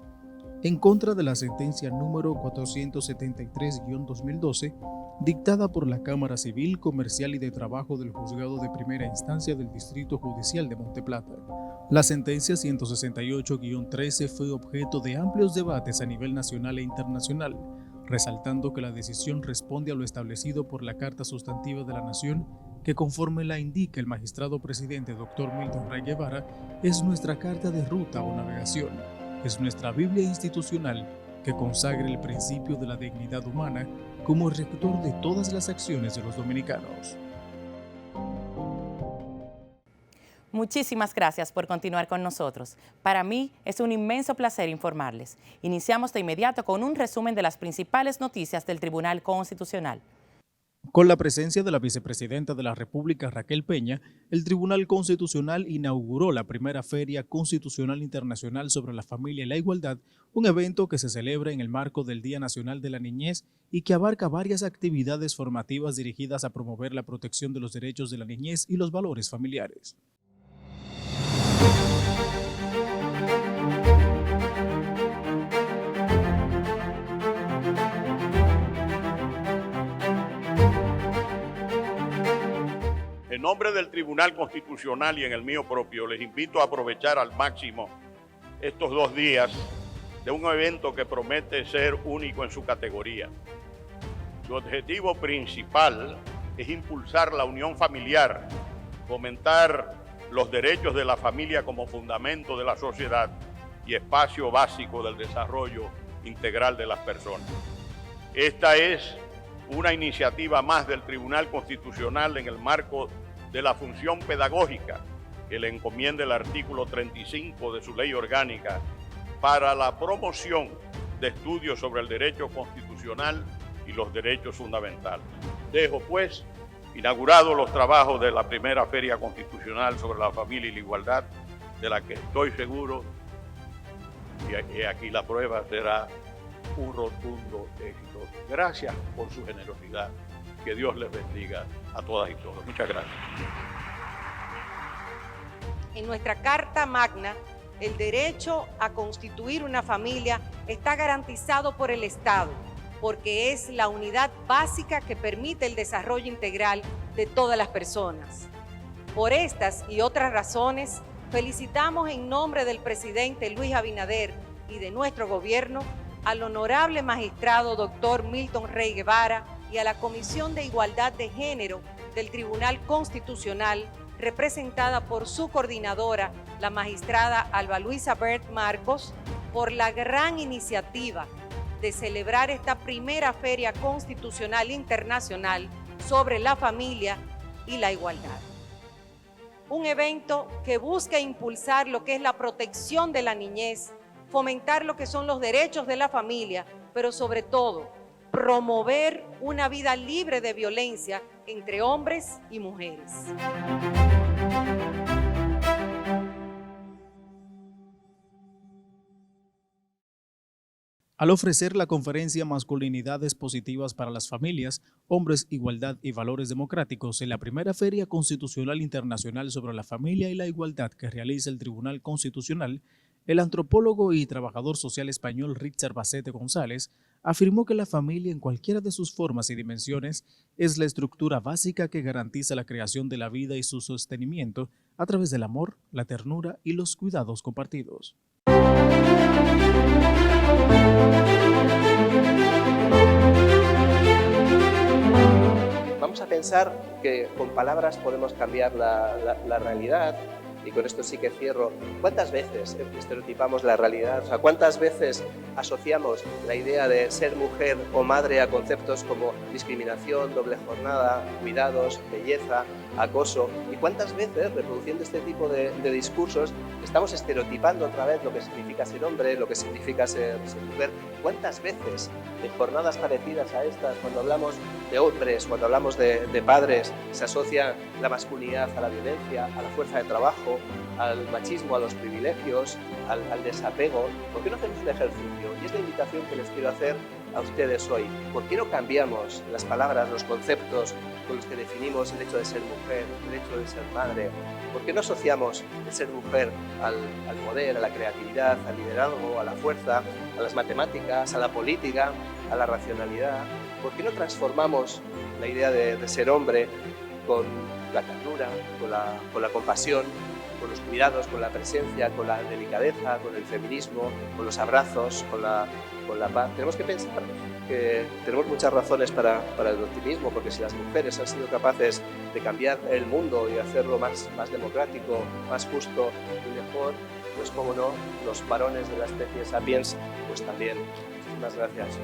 en contra de la sentencia número 473-2012, dictada por la Cámara Civil, Comercial y de Trabajo del Juzgado de Primera Instancia del Distrito Judicial de Monteplata. La sentencia 168-13 fue objeto de amplios debates a nivel nacional e internacional, resaltando que la decisión responde a lo establecido por la Carta Sustantiva de la Nación, que conforme la indica el magistrado presidente Dr. Milton Ray Guevara, es nuestra carta de ruta o navegación, es nuestra Biblia institucional que consagra el principio de la dignidad humana como rector de todas las acciones de los dominicanos. Muchísimas gracias por continuar con nosotros. Para mí es un inmenso placer informarles. Iniciamos de inmediato con un resumen de las principales noticias del Tribunal Constitucional. Con la presencia de la vicepresidenta de la República, Raquel Peña, el Tribunal Constitucional inauguró la primera Feria Constitucional Internacional sobre la Familia y la Igualdad, un evento que se celebra en el marco del Día Nacional de la Niñez y que abarca varias actividades formativas dirigidas a promover la protección de los derechos de la niñez y los valores familiares. En nombre del Tribunal Constitucional y en el mío propio, les invito a aprovechar al máximo estos 2 días de un evento que promete ser único en su categoría. Su objetivo principal es impulsar la unión familiar, fomentar los derechos de la familia como fundamento de la sociedad y espacio básico del desarrollo integral de las personas. Esta es una iniciativa más del Tribunal Constitucional en el marco de la función pedagógica que le encomienda el artículo 35 de su ley orgánica para la promoción de estudios sobre el derecho constitucional y los derechos fundamentales. Dejo, pues, inaugurados los trabajos de la primera Feria Constitucional sobre la Familia y la Igualdad, de la que estoy seguro, y aquí la prueba, será un rotundo éxito. Gracias por su generosidad. Que Dios les bendiga a todas y todos. Muchas gracias. En nuestra Carta Magna, el derecho a constituir una familia está garantizado por el Estado, porque es la unidad básica que permite el desarrollo integral de todas las personas. Por estas y otras razones, felicitamos en nombre del presidente Luis Abinader y de nuestro gobierno al honorable magistrado doctor Milton Rey Guevara y a la Comisión de Igualdad de Género del Tribunal Constitucional, representada por su coordinadora, la magistrada Alba Luisa Bert Marcos, por la gran iniciativa de celebrar esta primera Feria Constitucional Internacional sobre la familia y la igualdad. Un evento que busca impulsar lo que es la protección de la niñez, fomentar lo que son los derechos de la familia, pero sobre todo, promover una vida libre de violencia entre hombres y mujeres. Al ofrecer la conferencia Masculinidades Positivas para las Familias, Hombres, Igualdad y Valores Democráticos en la primera Feria Constitucional Internacional sobre la Familia y la Igualdad que realiza el Tribunal Constitucional, el antropólogo y trabajador social español Richard Bacete González afirmó que la familia en cualquiera de sus formas y dimensiones es la estructura básica que garantiza la creación de la vida y su sostenimiento a través del amor, la ternura y los cuidados compartidos. Vamos a pensar que con palabras podemos cambiar la realidad. Y con esto sí que cierro. ¿Cuántas veces estereotipamos la realidad? O sea, ¿cuántas veces asociamos la idea de ser mujer o madre a conceptos como discriminación, doble jornada, cuidados, belleza, acoso? ¿Y cuántas veces, reproduciendo este tipo de discursos, estamos estereotipando otra vez lo que significa ser hombre, lo que significa ser mujer? ¿Cuántas veces en jornadas parecidas a estas, cuando hablamos de hombres, cuando hablamos de padres, se asocia la masculinidad a la violencia, a la fuerza de trabajo, al machismo, a los privilegios, al desapego? ¿Por qué no hacemos un ejercicio? Y es la invitación que les quiero hacer a ustedes hoy. ¿Por qué no cambiamos las palabras, los conceptos con los que definimos el hecho de ser mujer, el hecho de ser madre? ¿Por qué no asociamos el ser mujer al poder, a la creatividad, al liderazgo, a la fuerza, a las matemáticas, a la política, a la racionalidad? ¿Por qué no transformamos la idea de ser hombre con la ternura, con la compasión, con los cuidados, con la presencia, con la delicadeza, con el feminismo, con los abrazos, con la paz? Tenemos que pensar que tenemos muchas razones para el optimismo, porque si las mujeres han sido capaces de cambiar el mundo y hacerlo más democrático, más justo y mejor, pues cómo no, los varones de la especie sapiens, pues también. Muchísimas gracias.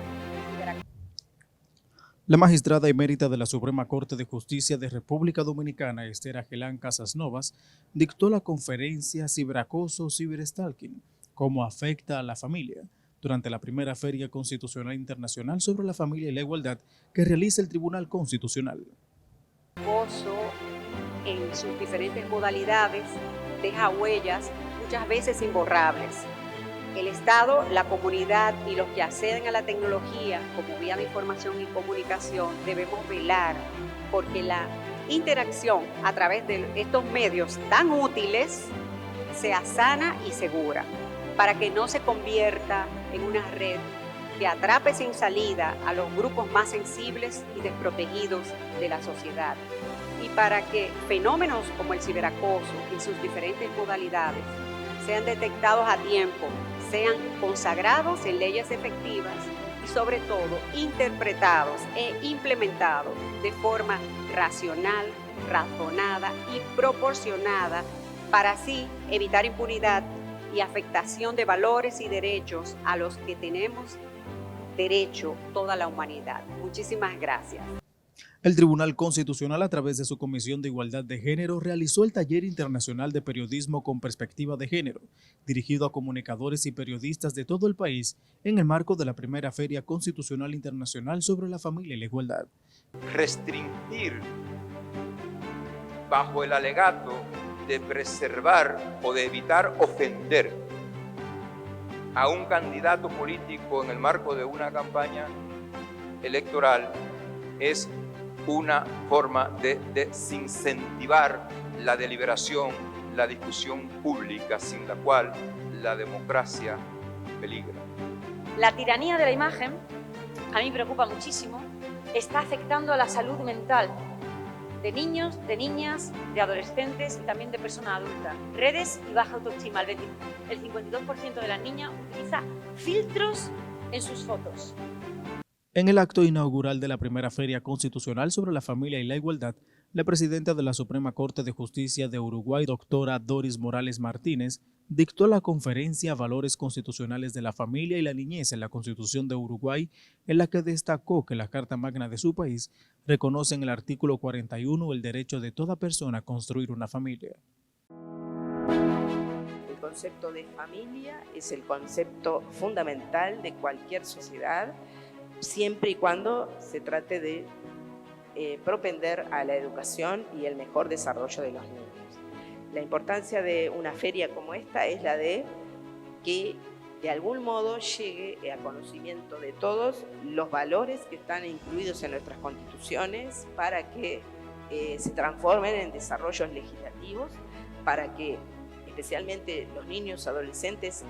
La magistrada emérita de la Suprema Corte de Justicia de República Dominicana, Esther Agelán Casas Novas, dictó la conferencia Ciberacoso, Ciberstalking, cómo afecta a la familia, durante la primera Feria Constitucional Internacional sobre la Familia y la Igualdad que realiza el Tribunal Constitucional. Acoso en sus diferentes modalidades deja huellas muchas veces imborrables. El Estado, la comunidad y los que acceden a la tecnología como vía de información y comunicación debemos velar porque la interacción a través de estos medios tan útiles sea sana y segura, para que no se convierta en una red que atrape sin salida a los grupos más sensibles y desprotegidos de la sociedad, y para que fenómenos como el ciberacoso en sus diferentes modalidades sean detectados a tiempo, sean consagrados en leyes efectivas y sobre todo interpretados e implementados de forma racional, razonada y proporcionada para así evitar impunidad y afectación de valores y derechos a los que tenemos derecho toda la humanidad. Muchísimas gracias. El Tribunal Constitucional, a través de su Comisión de Igualdad de Género, realizó el Taller Internacional de Periodismo con Perspectiva de Género, dirigido a comunicadores y periodistas de todo el país en el marco de la primera Feria Constitucional Internacional sobre la Familia y la Igualdad. Restringir bajo el alegato de preservar o de evitar ofender a un candidato político en el marco de una campaña electoral es una forma de desincentivar la deliberación, la discusión pública, sin la cual la democracia peligra. La tiranía de la imagen, a mí me preocupa muchísimo, está afectando a la salud mental de niños, de niñas, de adolescentes y también de personas adultas. Redes y baja autoestima. El 52% de las niñas utiliza filtros en sus fotos. En el acto inaugural de la primera Feria Constitucional sobre la Familia y la Igualdad, la presidenta de la Suprema Corte de Justicia de Uruguay, doctora Doris Morales Martínez, dictó la conferencia Valores Constitucionales de la Familia y la Niñez en la Constitución de Uruguay, en la que destacó que la Carta Magna de su país reconoce en el artículo 41 el derecho de toda persona a construir una familia. El concepto de familia es el concepto fundamental de cualquier sociedad, siempre y cuando se trate de propender a la educación y el mejor desarrollo de los niños. La importancia de una feria como esta es la de que de algún modo llegue a conocimiento de todos los valores que están incluidos en nuestras constituciones para que se transformen en desarrollos legislativos, para que especialmente los niños, adolescentes,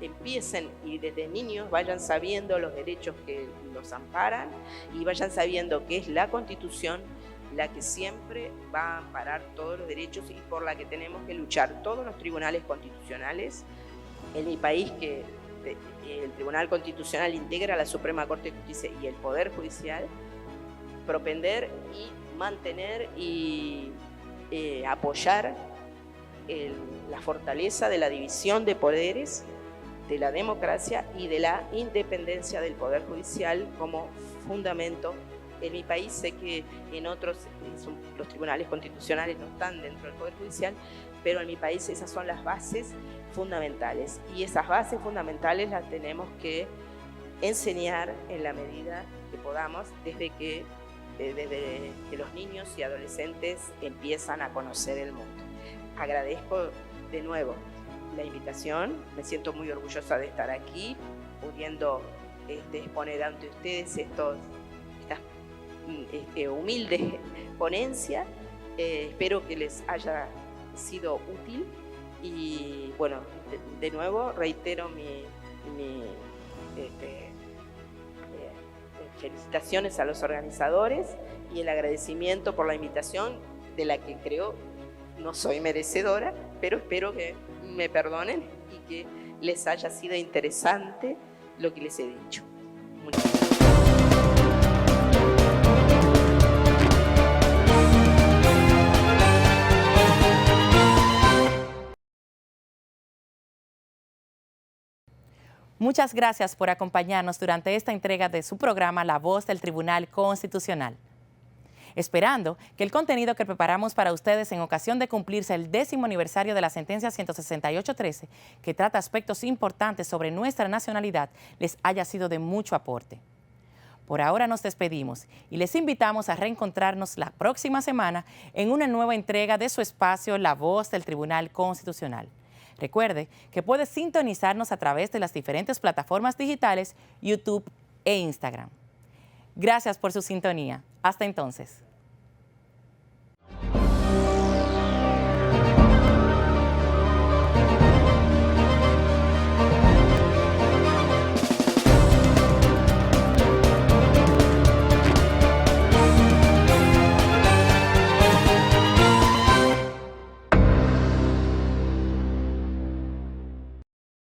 empiecen y desde niños vayan sabiendo los derechos que los amparan y vayan sabiendo que es la Constitución la que siempre va a amparar todos los derechos y por la que tenemos que luchar todos los tribunales constitucionales. En mi país, que el Tribunal Constitucional integra la Suprema Corte de Justicia y el Poder Judicial, propender y mantener y apoyar la fortaleza de la división de poderes, de la democracia y de la independencia del Poder Judicial como fundamento. En mi país sé que en otros los tribunales constitucionales no están dentro del Poder Judicial, pero en mi país esas son las bases fundamentales y esas bases fundamentales las tenemos que enseñar en la medida que podamos desde que los niños y adolescentes empiezan a conocer el mundo. Agradezco de nuevo la invitación, me siento muy orgullosa de estar aquí, pudiendo exponer ante ustedes estas humildes ponencias. Espero que les haya sido útil y bueno, de nuevo reitero mi felicitaciones a los organizadores y el agradecimiento por la invitación de la que creo no soy merecedora, pero espero que me perdonen y que les haya sido interesante lo que les he dicho. Muchas gracias. Muchas gracias por acompañarnos durante esta entrega de su programa La Voz del Tribunal Constitucional. esperando que el contenido que preparamos para ustedes en ocasión de cumplirse el 10º aniversario de la sentencia 168-13, que trata aspectos importantes sobre nuestra nacionalidad, les haya sido de mucho aporte. Por ahora nos despedimos y les invitamos a reencontrarnos la próxima semana en una nueva entrega de su espacio La Voz del Tribunal Constitucional. Recuerde que puede sintonizarnos a través de las diferentes plataformas digitales, YouTube e Instagram. Gracias por su sintonía. Hasta entonces.